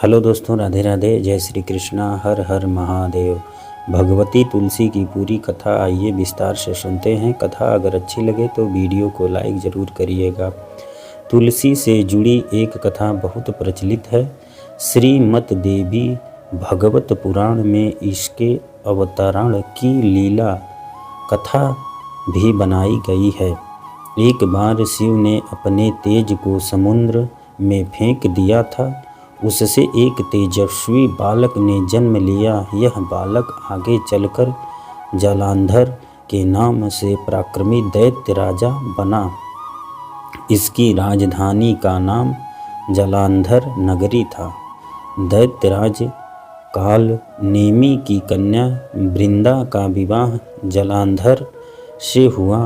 Hello दोस्तों, राधे राधे, जय श्री कृष्णा, हर हर महादेव। भगवती तुलसी की पूरी कथा आइए विस्तार से सुनते हैं। कथा अगर अच्छी लगे तो वीडियो को लाइक ज़रूर करिएगा। तुलसी से जुड़ी एक कथा बहुत प्रचलित है। श्रीमद् देवी भागवत पुराण में इसके अवतरण की लीला कथा भी बनाई गई है। एक बार शिव ने अपने तेज को समुद्र में फेंक दिया था। उससे एक तेजस्वी बालक ने जन्म लिया। यह बालक आगे चलकर जलांधर के नाम से पराक्रमी दैत्य राजा बना। इसकी राजधानी का नाम जलांधर नगरी था। दैत्यराज काल नेमी की कन्या वृंदा का विवाह जलांधर से हुआ।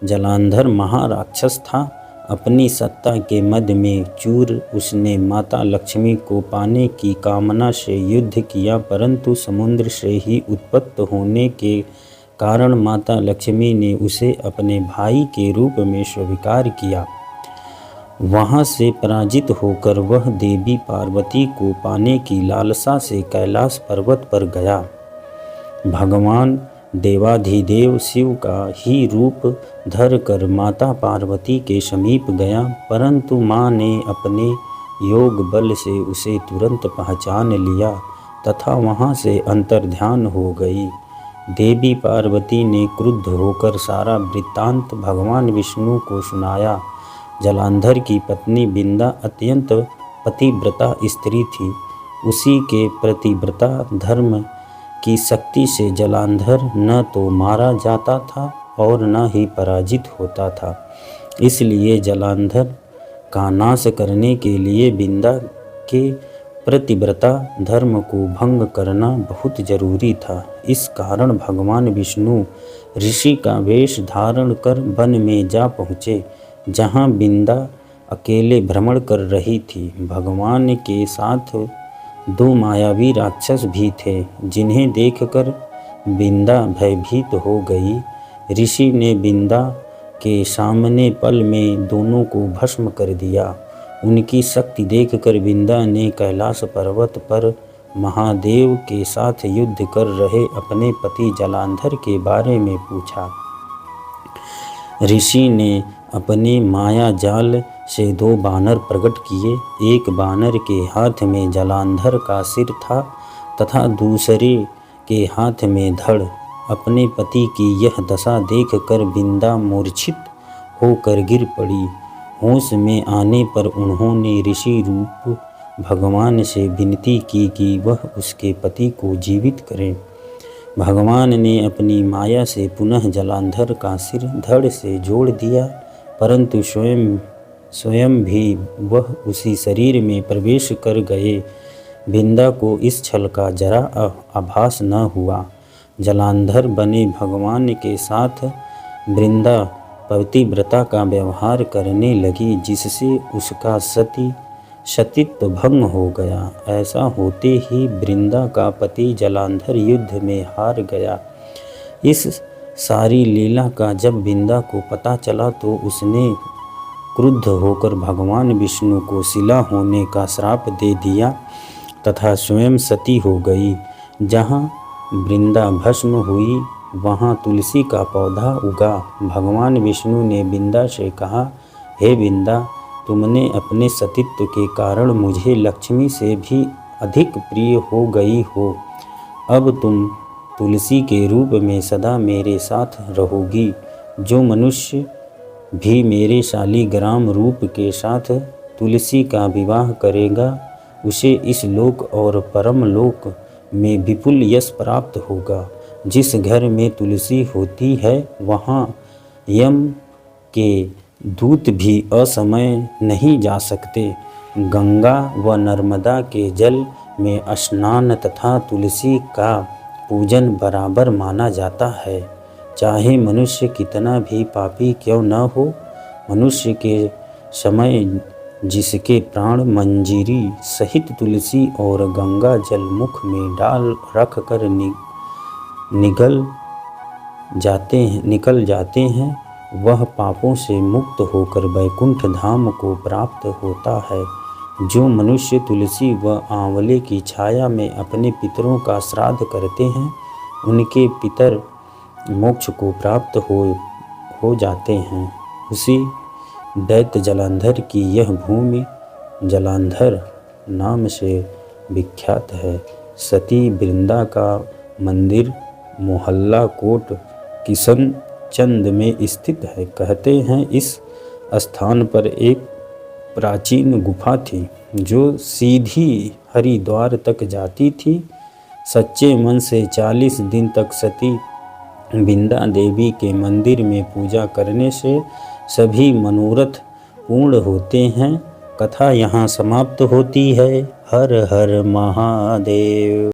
जलांधर महाराक्षस था। अपनी सत्ता के मद में चूर उसने माता लक्ष्मी को पाने की कामना से युद्ध किया, परंतु समुद्र से ही उत्पन्न होने के कारण माता लक्ष्मी ने उसे अपने भाई के रूप में स्वीकार किया। वहां से पराजित होकर वह देवी पार्वती को पाने की लालसा से कैलाश पर्वत पर गया। भगवान देवाधिदेव शिव का ही रूप धर कर माता पार्वती के समीप गया, परंतु माँ ने अपने योग बल से उसे तुरंत पहचान लिया तथा वहाँ से अंतर्ध्यान हो गई। देवी पार्वती ने क्रुद्ध होकर सारा वृत्तांत भगवान विष्णु को सुनाया। जलांधर की पत्नी वृंदा अत्यंत पतिव्रता स्त्री थी। उसी के पतिव्रता धर्म की शक्ति से जलांधर न तो मारा जाता था और न ही पराजित होता था। इसलिए जलांधर का नाश करने के लिए वृंदा के पतिव्रता धर्म को भंग करना बहुत जरूरी था। इस कारण भगवान विष्णु ऋषि का वेश धारण कर वन में जा पहुँचे, जहाँ वृंदा अकेले भ्रमण कर रही थी। भगवान के साथ दो मायावी राक्षस भी थे, जिन्हें देखकर वृंदा भयभीत हो गई। ऋषि ने वृंदा के सामने पल में दोनों को भस्म कर दिया। उनकी शक्ति देखकर वृंदा ने कैलाश पर्वत पर महादेव के साथ युद्ध कर रहे अपने पति जलांधर के बारे में पूछा। ऋषि ने अपने माया जाल से दो बानर प्रकट किए। एक बानर के हाथ में जलांधर का सिर था तथा दूसरे के हाथ में धड़। अपने पति की यह दशा देखकर वृंदा मूर्छित होकर गिर पड़ी। होश में आने पर उन्होंने ऋषि रूप भगवान से विनती की कि वह उसके पति को जीवित करें। भगवान ने अपनी माया से पुनः जलांधर का सिर धड़ से जोड़ दिया, परंतु स्वयं भी वह उसी शरीर में प्रवेश कर गए। वृंदा को इस छल का जरा आभास न हुआ। जलांधर बने भगवान के साथ वृंदा पतिव्रता का व्यवहार करने लगी, जिससे उसका सतीत्व भंग हो गया। ऐसा होते ही वृंदा का पति जलांधर युद्ध में हार गया। इस सारी लीला का जब वृंदा को पता चला तो उसने क्रुद्ध होकर भगवान विष्णु को शिला होने का श्राप दे दिया तथा स्वयं सती हो गई। जहाँ वृंदा भस्म हुई वहाँ तुलसी का पौधा उगा। भगवान विष्णु ने वृंदा से कहा, हे वृंदा, तुमने अपने सतीत्व के कारण मुझे लक्ष्मी से भी अधिक प्रिय हो गई हो। अब तुम तुलसी के रूप में सदा मेरे साथ रहोगी। जो मनुष्य भी मेरे शालिग्राम रूप के साथ तुलसी का विवाह करेगा, उसे इस लोक और परम लोक में विपुल यश प्राप्त होगा। जिस घर में तुलसी होती है वहाँ यम के दूत भी असमय नहीं जा सकते। गंगा व नर्मदा के जल में स्नान तथा तुलसी का पूजन बराबर माना जाता है। चाहे मनुष्य कितना भी पापी क्यों न हो, मनुष्य के समय जिसके प्राण मंजीरी सहित तुलसी और गंगा जल मुख में डाल रख कर निकल जाते हैं, वह पापों से मुक्त होकर वैकुंठ धाम को प्राप्त होता है। जो मनुष्य तुलसी व आंवले की छाया में अपने पितरों का श्राद्ध करते हैं, उनके पितर मोक्ष को प्राप्त हो जाते हैं। उसी दैत्य जलांधर की यह भूमि जलांधर नाम से विख्यात है। सती वृंदा का मंदिर मोहल्ला कोट किशन चंद में स्थित है। कहते हैं इस स्थान पर एक प्राचीन गुफा थी जो सीधी हरिद्वार तक जाती थी। सच्चे मन से 40 दिन तक सती वृंदा देवी के मंदिर में पूजा करने से सभी मनोरथ पूर्ण होते हैं। कथा यहाँ समाप्त होती है। हर हर महादेव।